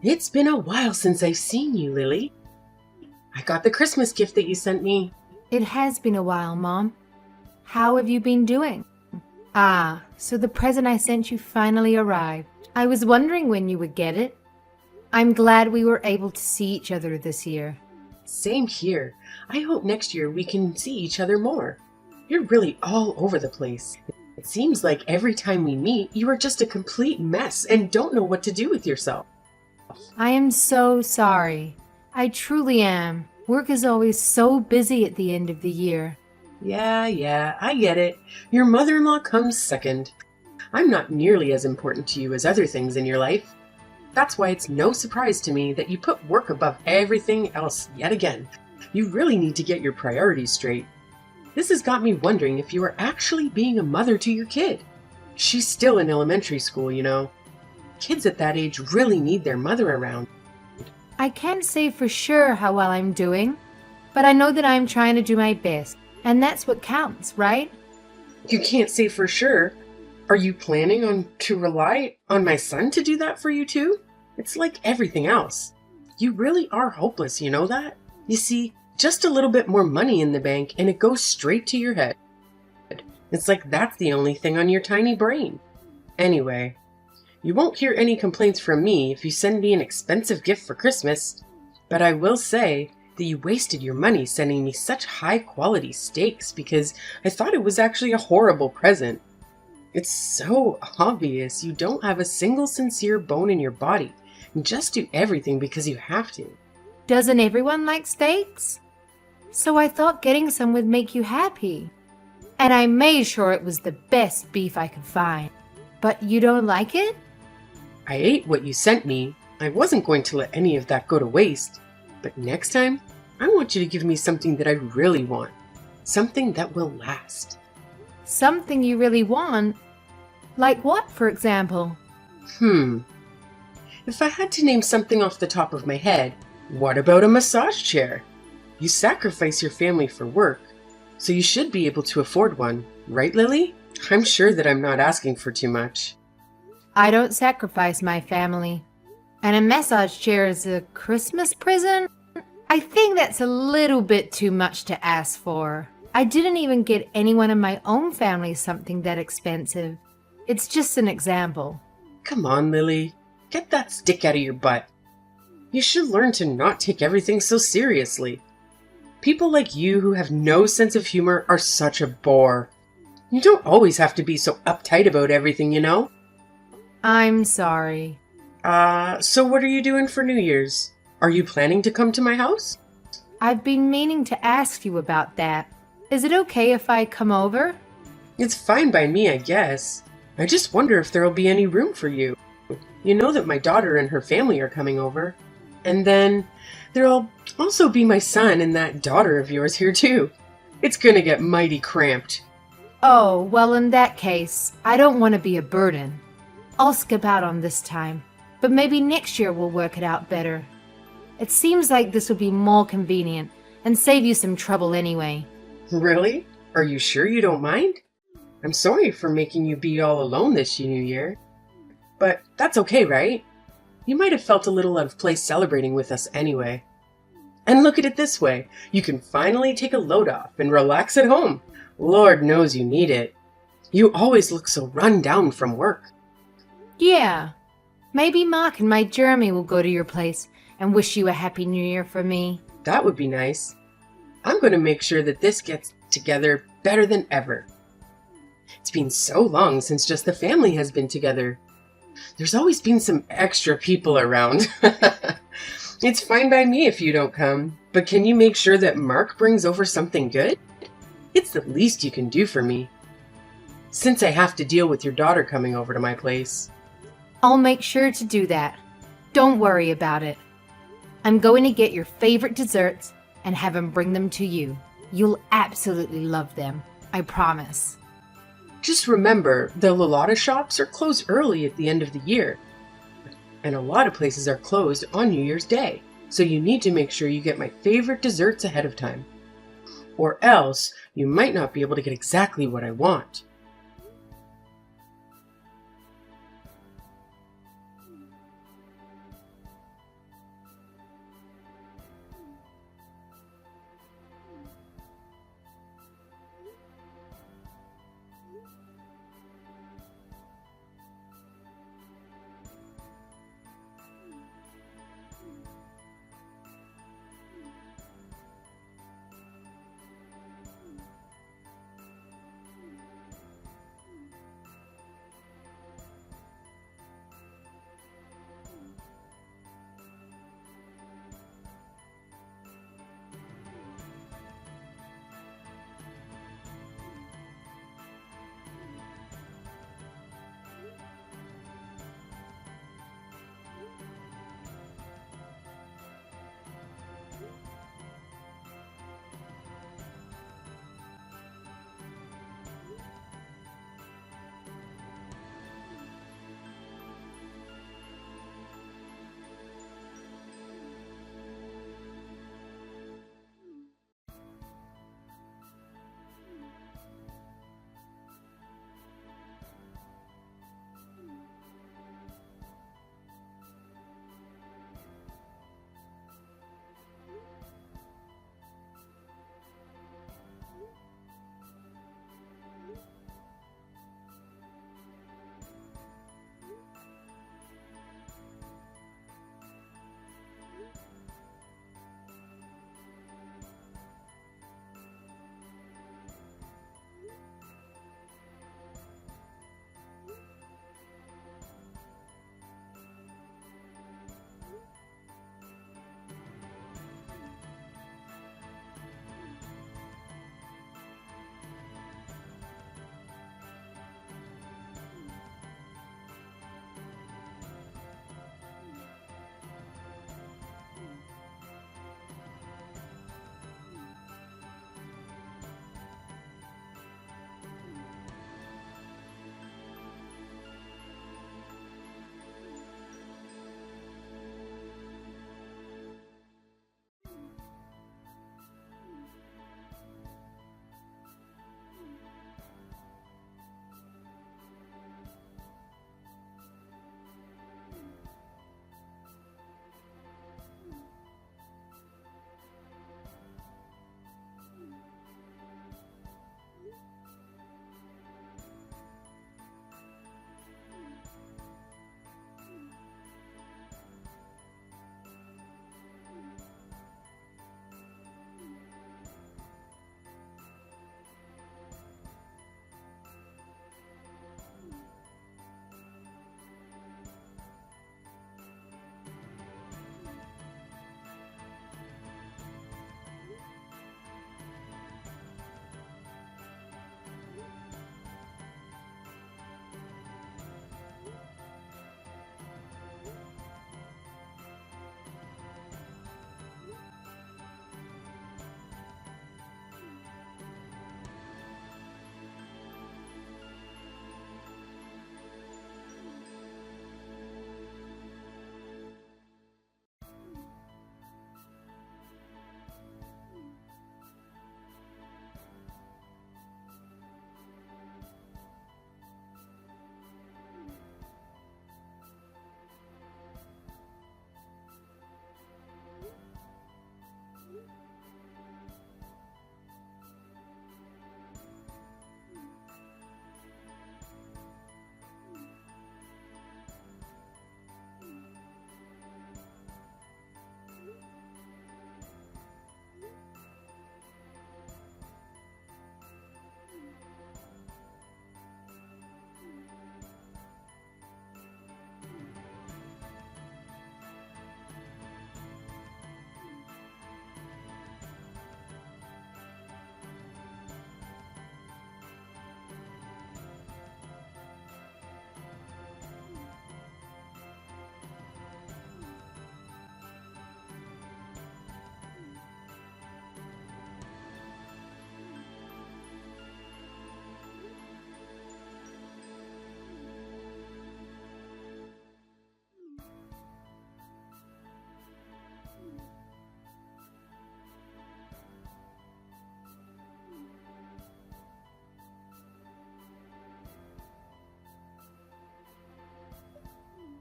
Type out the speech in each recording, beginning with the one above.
It's been a while since I've seen you, Lily. I got the Christmas gift that you sent me. It has been a while, Mom. How have you been doing? Ah, so the present I sent you finally arrived. I was wondering when you would get it. I'm glad we were able to see each other this year. Same here. I hope next year we can see each other more. You're really all over the place. It seems like every time we meet, you are just a complete mess and don't know what to do with yourself. I am so sorry. I truly am. Work is always so busy at the end of the year. Yeah, I get it. Your mother-in-law comes second. I'm not nearly as important to you as other things in your life. That's why it's no surprise to me that you put work above everything else yet again. You really need to get your priorities straight. This has got me wondering if you are actually being a mother to your kid. She's still in elementary school, you know. Kids at that age really need their mother around. I can't say for sure how well I'm doing, but I know that I'm trying to do my best, and that's what counts, right? You can't say for sure. Are you planning on to rely on my son to do that for you too? It's like everything else. You really are hopeless, you know that? You see, just a little bit more money in the bank and it goes straight to your head. It's like that's the only thing on your tiny brain. Anyway, you won't hear any complaints from me if you send me an expensive gift for Christmas, but I will say that you wasted your money sending me such high-quality steaks because I thought it was actually a horrible present. It's so obvious you don't have a single sincere bone in your body and just do everything because you have to. Doesn't everyone like steaks? So I thought getting some would make you happy. And I made sure it was the best beef I could find. But you don't like it? I ate what you sent me. I wasn't going to let any of that go to waste. But next time, I want you to give me something that I really want. Something that will last. Something you really want? Like what, for example? If I had to name something off the top of my head, what about a massage chair? You sacrifice your family for work, so you should be able to afford one, right, Lily? I'm sure that I'm not asking for too much. I don't sacrifice my family. And a massage chair is a Christmas present? I think that's a little bit too much to ask for. I didn't even get anyone in my own family something that expensive. It's just an example. Come on, Lily. Get that stick out of your butt. You should learn to not take everything so seriously. People like you who have no sense of humor are such a bore. You don't always have to be so uptight about everything, you know? I'm sorry. So what are you doing for New Year's? Are you planning to come to my house? I've been meaning to ask you about that. Is it okay if I come over? It's fine by me, I guess. I just wonder if there'll be any room for you. You know that my daughter and her family are coming over. And then there'll also be my son and that daughter of yours here too. It's gonna get mighty cramped. Oh, well in that case, I don't want to be a burden. I'll skip out on this time, but maybe next year we'll work it out better. It seems like this would be more convenient and save you some trouble anyway. Really? Are you sure you don't mind? I'm sorry for making you be all alone this New Year. But that's okay, right? You might have felt a little out of place celebrating with us anyway. And look at it this way. You can finally take a load off and relax at home. Lord knows you need it. You always look so run down from work. Yeah. Maybe Mark and my Jeremy will go to your place and wish you a Happy New Year for me. That would be nice. I'm going to make sure that this gets together better than ever. It's been so long since just the family has been together. There's always been some extra people around. It's fine by me if you don't come, but can you make sure that Mark brings over something good? It's the least you can do for me, since I have to deal with your daughter coming over to my place. I'll make sure to do that. Don't worry about it. I'm going to get your favorite desserts and have him bring them to you. You'll absolutely love them. I promise. Just remember, the Lolata shops are closed early at the end of the year. And a lot of places are closed on New Year's Day. So you need to make sure you get my favorite desserts ahead of time. Or else, you might not be able to get exactly what I want.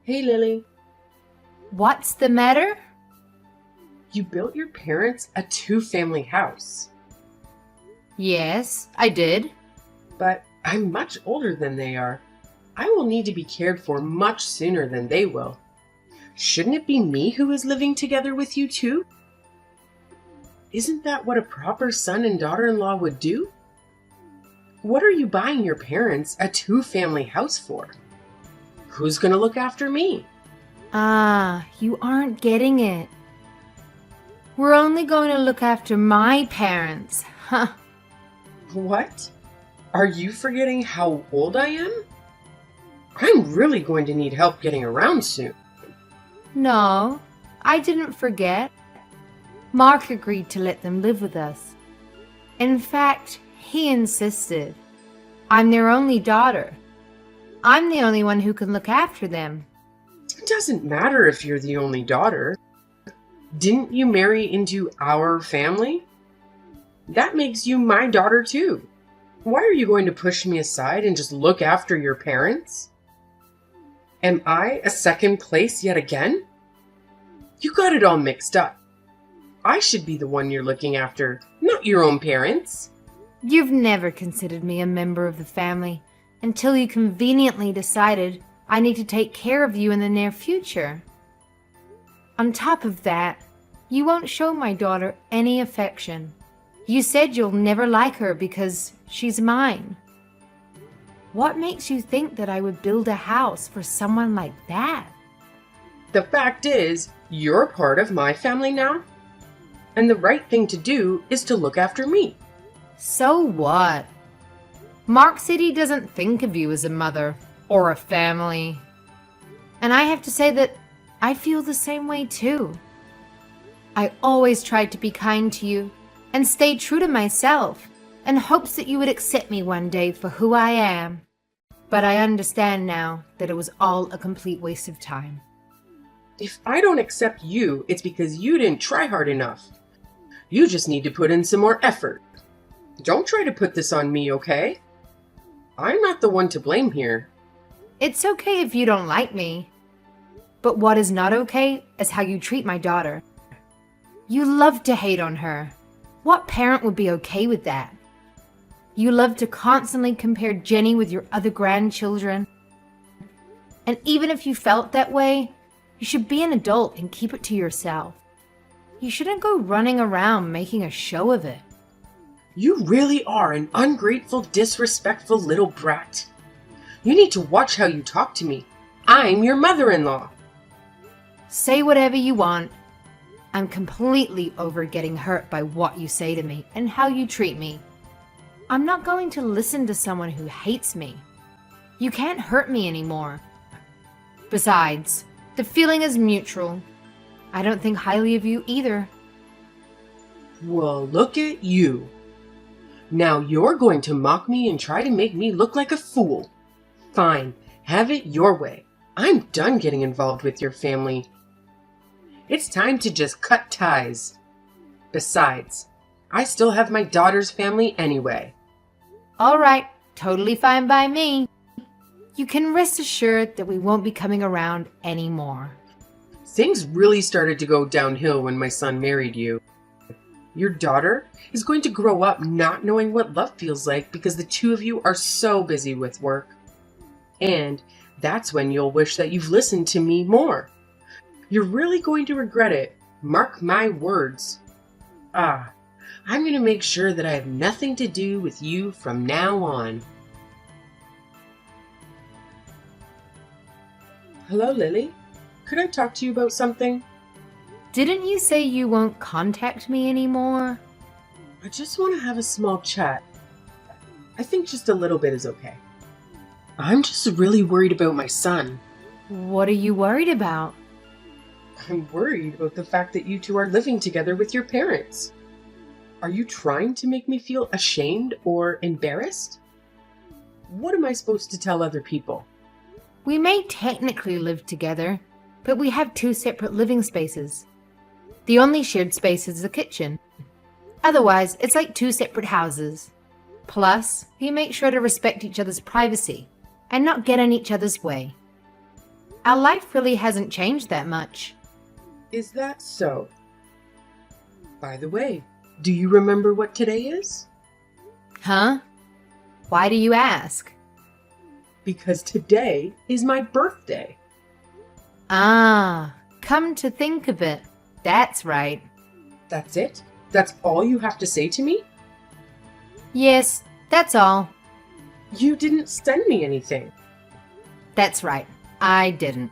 Hey, Lily. What's the matter? You built your parents a two-family house. Yes, I did. But I'm much older than they are. I will need to be cared for much sooner than they will. Shouldn't it be me who is living together with you too? Isn't that what a proper son and daughter-in-law would do? What are you buying your parents a two-family house for? Who's going to look after me? Ah, you aren't getting it. We're only going to look after my parents. Huh. What? Are you forgetting how old I am? I'm really going to need help getting around soon. No, I didn't forget. Mark agreed to let them live with us. In fact, he insisted. I'm their only daughter. I'm the only one who can look after them. It doesn't matter if you're the only daughter. Didn't you marry into our family? That makes you my daughter too. Why are you going to push me aside and just look after your parents? Am I a second place yet again? You got it all mixed up. I should be the one you're looking after, not your own parents. You've never considered me a member of the family until you conveniently decided I need to take care of you in the near future. On top of that, you won't show my daughter any affection. You said you'll never like her because she's mine. What makes you think that I would build a house for someone like that? The fact is, you're part of my family now, and the right thing to do is to look after me. So what? Mark said he doesn't think of you as a mother or a family. And I have to say that I feel the same way too. I always tried to be kind to you and stay true to myself in hopes that you would accept me one day for who I am. But I understand now that it was all a complete waste of time. If I don't accept you, it's because you didn't try hard enough. You just need to put in some more effort. Don't try to put this on me, okay? I'm not the one to blame here. It's okay if you don't like me. But what is not okay is how you treat my daughter. You love to hate on her. What parent would be okay with that? You love to constantly compare Jenny with your other grandchildren. And even if you felt that way, you should be an adult and keep it to yourself. You shouldn't go running around making a show of it. You really are an ungrateful, disrespectful little brat. You need to watch how you talk to me. I'm your mother-in-law. Say whatever you want. I'm completely over getting hurt by what you say to me and how you treat me. I'm not going to listen to someone who hates me. You can't hurt me anymore. Besides, the feeling is mutual. I don't think highly of you either. Well, look at you. Now you're going to mock me and try to make me look like a fool. Fine, have it your way. I'm done getting involved with your family. It's time to just cut ties. Besides, I still have my daughter's family anyway. All right, totally fine by me. You can rest assured that we won't be coming around anymore. Things really started to go downhill when my son married you. Your daughter is going to grow up not knowing what love feels like because the two of you are so busy with work. And that's when you'll wish that you've listened to me more. You're really going to regret it. Mark my words. I'm going to make sure that I have nothing to do with you from now on. Hello, Lily. Could I talk to you about something? Didn't you say you won't contact me anymore? I just want to have a small chat. I think just a little bit is okay. I'm just really worried about my son. What are you worried about? I'm worried about the fact that you two are living together with your parents. Are you trying to make me feel ashamed or embarrassed? What am I supposed to tell other people? We may technically live together, but we have two separate living spaces. The only shared space is the kitchen. Otherwise, it's like two separate houses. Plus, we make sure to respect each other's privacy and not get in each other's way. Our life really hasn't changed that much. Is that so? By the way, do you remember what today is? Huh? Why do you ask? Because today is my birthday. Ah, come to think of it, that's right. That's it? That's all you have to say to me? Yes, that's all. You didn't send me anything. That's right, I didn't.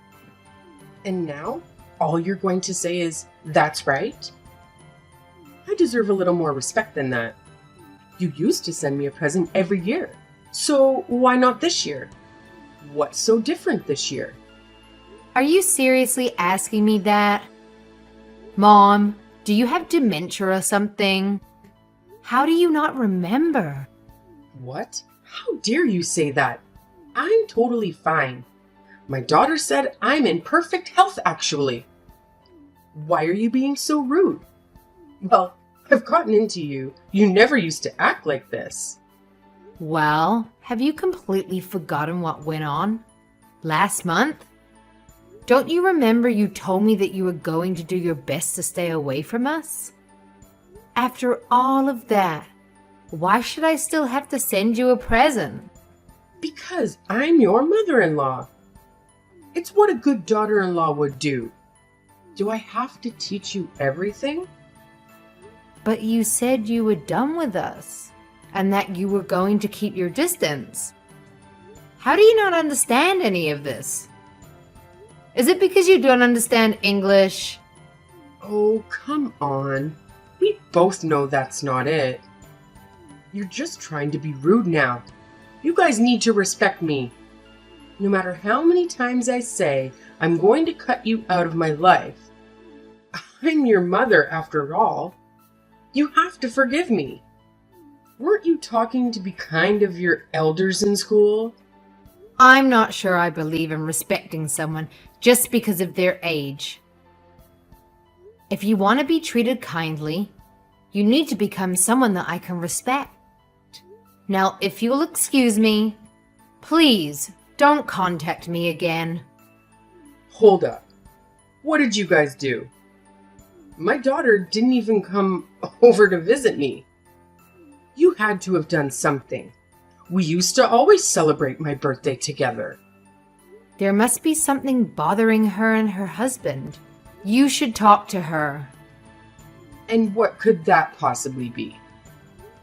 And now, all you're going to say is, that's right? I deserve a little more respect than that. You used to send me a present every year. So why not this year? What's so different this year? Are you seriously asking me that? Mom, do you have dementia or something? How do you not remember? What? How dare you say that? I'm totally fine. My daughter said I'm in perfect health, actually. Why are you being so rude? Well, I've gotten into you. You never used to act like this. Well, have you completely forgotten what went on last month? Don't you remember you told me that you were going to do your best to stay away from us? After all of that, why should I still have to send you a present? Because I'm your mother-in-law. It's what a good daughter-in-law would do. Do I have to teach you everything? But you said you were done with us, and that you were going to keep your distance. How do you not understand any of this? Is it because you don't understand English? Oh, come on. We both know that's not it. You're just trying to be rude now. You guys need to respect me. No matter how many times I say I'm going to cut you out of my life, I'm your mother after all. You have to forgive me. Weren't you talking to be kind of your elders in school? I'm not sure I believe in respecting someone just because of their age. If you want to be treated kindly, you need to become someone that I can respect. Now, if you'll excuse me, please don't contact me again. Hold up. What did you guys do? My daughter didn't even come over to visit me. You had to have done something. We used to always celebrate my birthday together. There must be something bothering her and her husband. You should talk to her. And what could that possibly be?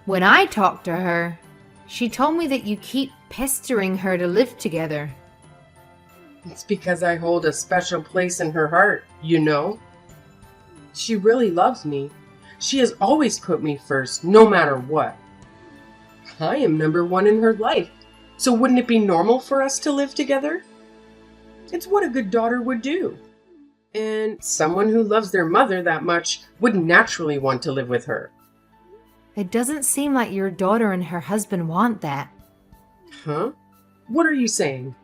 When I talked to her, she told me that you keep pestering her to live together. It's because I hold a special place in her heart, you know? She really loves me. She has always put me first, no matter what. I am number one in her life, so wouldn't it be normal for us to live together? It's what a good daughter would do. And someone who loves their mother that much would naturally want to live with her. It doesn't seem like your daughter and her husband want that. Huh? What are you saying?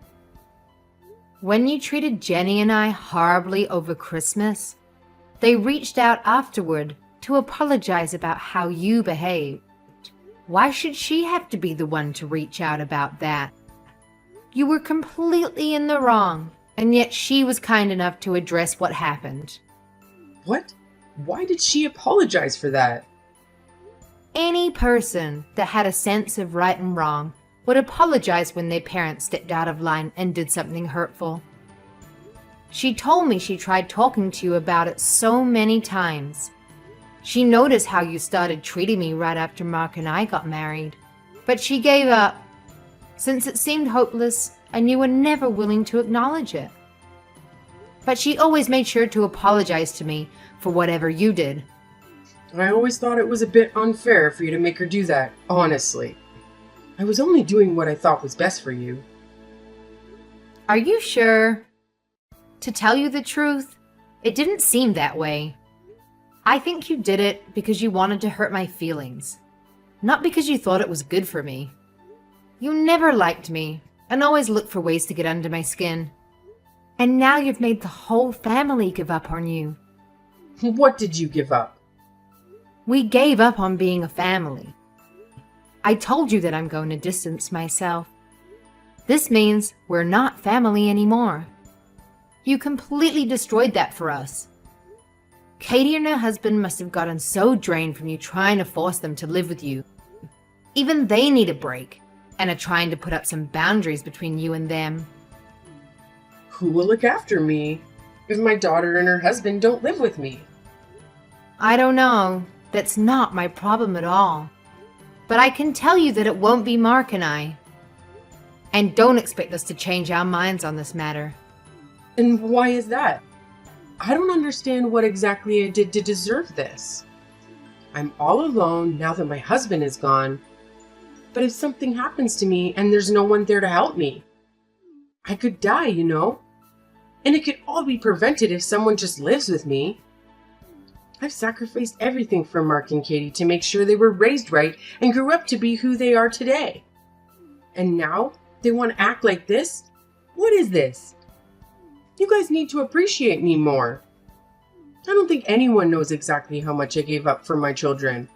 When you treated Jenny and I horribly over Christmas, they reached out afterward to apologize about how you behaved. Why should she have to be the one to reach out about that? You were completely in the wrong, and yet she was kind enough to address what happened. What? Why did she apologize for that? Any person that had a sense of right and wrong would apologize when their parents stepped out of line and did something hurtful. She told me she tried talking to you about it so many times. She noticed how you started treating me right after Mark and I got married, but she gave up, since it seemed hopeless and you were never willing to acknowledge it. But she always made sure to apologize to me for whatever you did. I always thought it was a bit unfair for you to make her do that, honestly. I was only doing what I thought was best for you. Are you sure? To tell you the truth, it didn't seem that way. I think you did it because you wanted to hurt my feelings, not because you thought it was good for me. You never liked me and always looked for ways to get under my skin. And now you've made the whole family give up on you. What did you give up? We gave up on being a family. I told you that I'm going to distance myself. This means we're not family anymore. You completely destroyed that for us. Katie and her husband must have gotten so drained from you trying to force them to live with you. Even they need a break and are trying to put up some boundaries between you and them. Who will look after me if my daughter and her husband don't live with me? I don't know. That's not my problem at all. But I can tell you that it won't be Mark and I. And don't expect us to change our minds on this matter. And why is that? I don't understand what exactly I did to deserve this. I'm all alone now that my husband is gone. But if something happens to me and there's no one there to help me, I could die, you know? And it could all be prevented if someone just lives with me. I've sacrificed everything for Mark and Katie to make sure they were raised right and grew up to be who they are today. And now they want to act like this? What is this? You guys need to appreciate me more. I don't think anyone knows exactly how much I gave up for my children.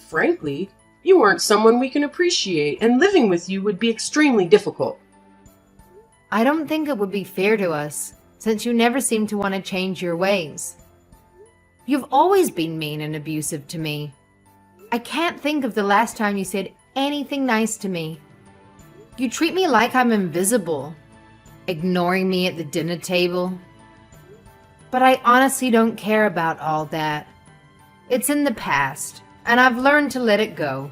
Frankly, you aren't someone we can appreciate, and living with you would be extremely difficult. I don't think it would be fair to us, since you never seem to want to change your ways. You've always been mean and abusive to me. I can't think of the last time you said anything nice to me. You treat me like I'm invisible, ignoring me at the dinner table. But I honestly don't care about all that. It's in the past, and I've learned to let it go.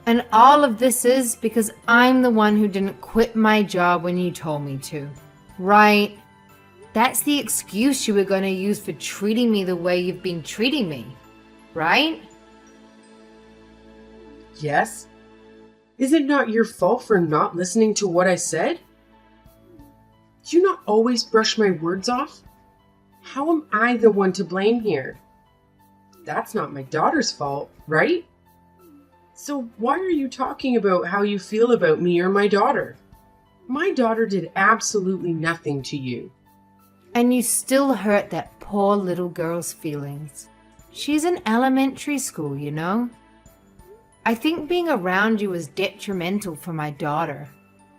And all of this is because I'm the one who didn't quit my job when you told me to. Right? That's the excuse you were going to use for treating me the way you've been treating me. Right? Yes? Is it not your fault for not listening to what I said? Do you not always brush my words off? How am I the one to blame here? That's not my daughter's fault, right? So why are you talking about how you feel about me or my daughter? My daughter did absolutely nothing to you. And you still hurt that poor little girl's feelings. She's in elementary school, you know? I think being around you is detrimental for my daughter.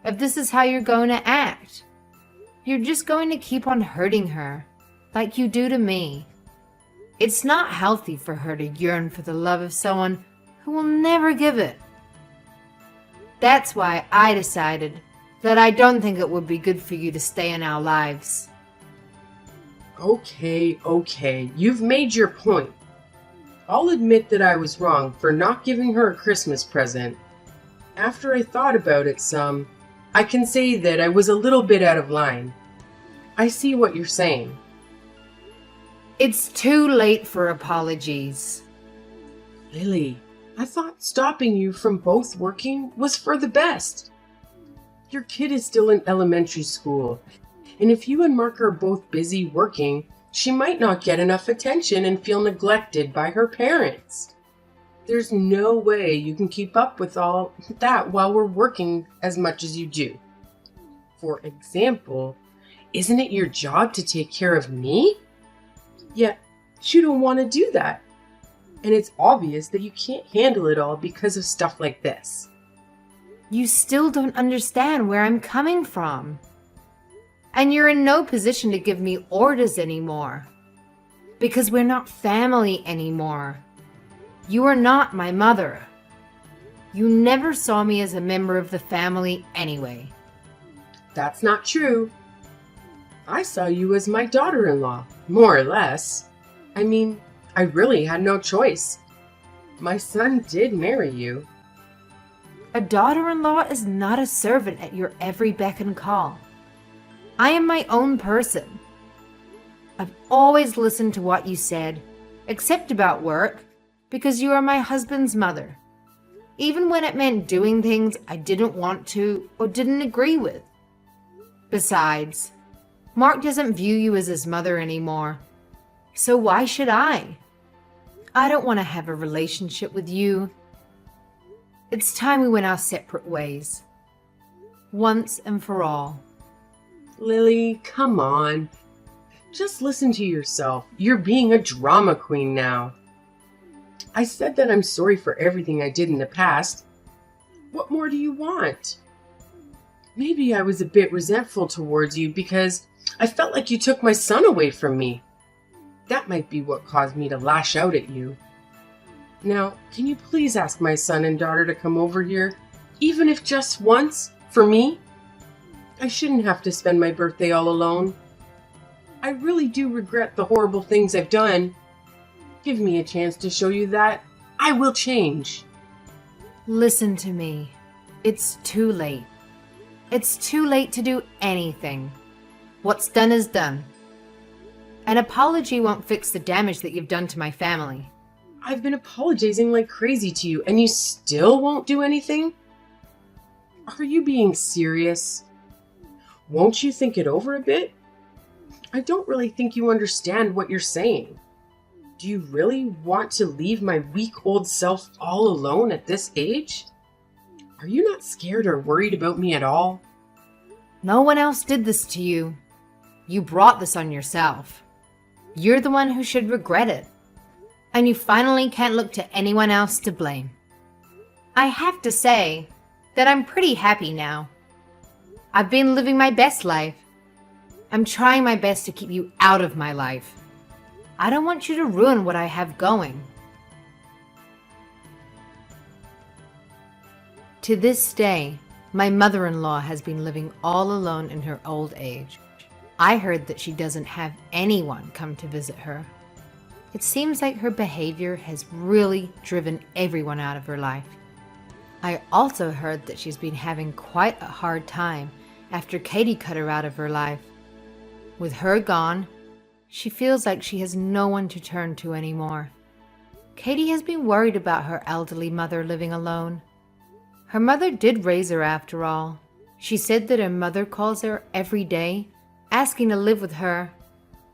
If this is how you're going to act, you're just going to keep on hurting her, like you do to me. It's not healthy for her to yearn for the love of someone who will never give it. That's why I decided that I don't think it would be good for you to stay in our lives. Okay, you've made your point. I'll admit that I was wrong for not giving her a Christmas present. After I thought about it some, I can say that I was a little bit out of line. I see what you're saying. It's too late for apologies. Lily, I thought stopping you from both working was for the best. Your kid is still in elementary school, and if you and Mark are both busy working, she might not get enough attention and feel neglected by her parents. There's no way you can keep up with all that while we're working as much as you do. For example, isn't it your job to take care of me? Yet, you don't want to do that. And it's obvious that you can't handle it all because of stuff like this. You still don't understand where I'm coming from. And you're in no position to give me orders anymore. Because we're not family anymore. You are not my mother. You never saw me as a member of the family anyway. That's not true. I saw you as my daughter-in-law, more or less. I mean, I really had no choice. My son did marry you. A daughter-in-law is not a servant at your every beck and call. I am my own person. I've always listened to what you said, except about work, because you are my husband's mother. Even when it meant doing things I didn't want to or didn't agree with. Besides, Mark doesn't view you as his mother anymore. So why should I? I don't want to have a relationship with you. It's time we went our separate ways. Once and for all. Lily, come on. Just listen to yourself. You're being a drama queen now. I said that I'm sorry for everything I did in the past. What more do you want? Maybe I was a bit resentful towards you because I felt like you took my son away from me. That might be what caused me to lash out at you. Now, can you please ask my son and daughter to come over here, even if just once, for me? I shouldn't have to spend my birthday all alone. I really do regret the horrible things I've done. Give me a chance to show you that I will change. Listen to me. It's too late. It's too late to do anything. What's done is done. An apology won't fix the damage that you've done to my family. I've been apologizing like crazy to you, and you still won't do anything? Are you being serious? Won't you think it over a bit? I don't really think you understand what you're saying. Do you really want to leave my weak old self all alone at this age? Are you not scared or worried about me at all? No one else did this to you. You brought this on yourself. You're the one who should regret it. And you finally can't look to anyone else to blame. I have to say that I'm pretty happy now. I've been living my best life. I'm trying my best to keep you out of my life. I don't want you to ruin what I have going. To this day, my mother-in-law has been living all alone in her old age. I heard that she doesn't have anyone come to visit her. It seems like her behavior has really driven everyone out of her life. I also heard that she's been having quite a hard time after Katie cut her out of her life. With her gone, she feels like she has no one to turn to anymore. Katie has been worried about her elderly mother living alone. Her mother did raise her after all. She said that her mother calls her every day, asking to live with her,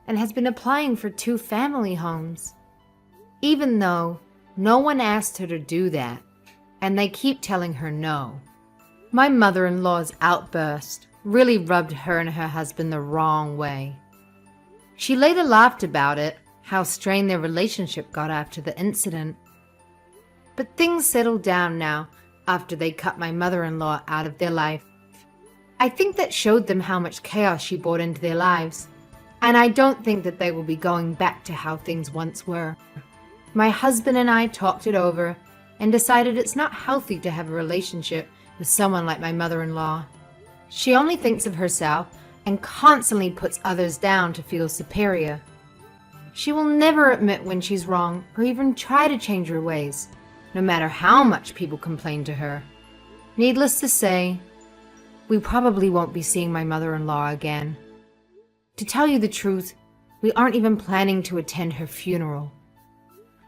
and has been applying for 2 family homes. Even though no one asked her to do that, and they keep telling her no. My mother-in-law's outburst really rubbed her and her husband the wrong way. She later laughed about it, how strained their relationship got after the incident. But things settled down now after they cut my mother-in-law out of their life. I think that showed them how much chaos she brought into their lives, and I don't think that they will be going back to how things once were. My husband and I talked it over and decided it's not healthy to have a relationship with someone like my mother-in-law. She only thinks of herself and constantly puts others down to feel superior. She will never admit when she's wrong or even try to change her ways, no matter how much people complain to her. Needless to say, we probably won't be seeing my mother-in-law again. To tell you the truth, we aren't even planning to attend her funeral.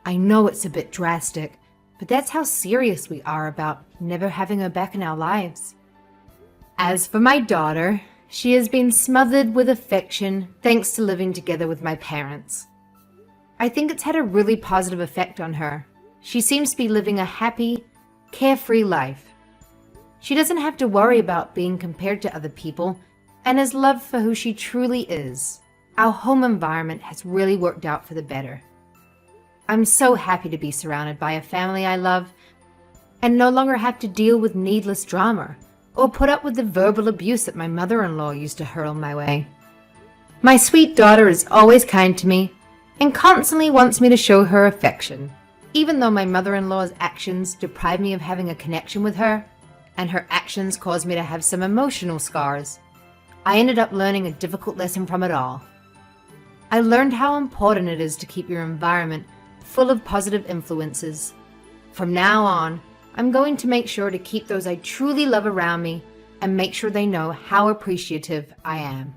I know it's a bit drastic, but that's how serious we are about never having her back in our lives. As for my daughter, she has been smothered with affection thanks to living together with my parents. I think it's had a really positive effect on her. She seems to be living a happy, carefree life. She doesn't have to worry about being compared to other people and is loved for who she truly is. Our home environment has really worked out for the better. I'm so happy to be surrounded by a family I love and no longer have to deal with needless drama or put up with the verbal abuse that my mother-in-law used to hurl my way. My sweet daughter is always kind to me and constantly wants me to show her affection. Even though my mother-in-law's actions deprive me of having a connection with her, and her actions caused me to have some emotional scars, I ended up learning a difficult lesson from it all. I learned how important it is to keep your environment full of positive influences. From now on, I'm going to make sure to keep those I truly love around me and make sure they know how appreciative I am.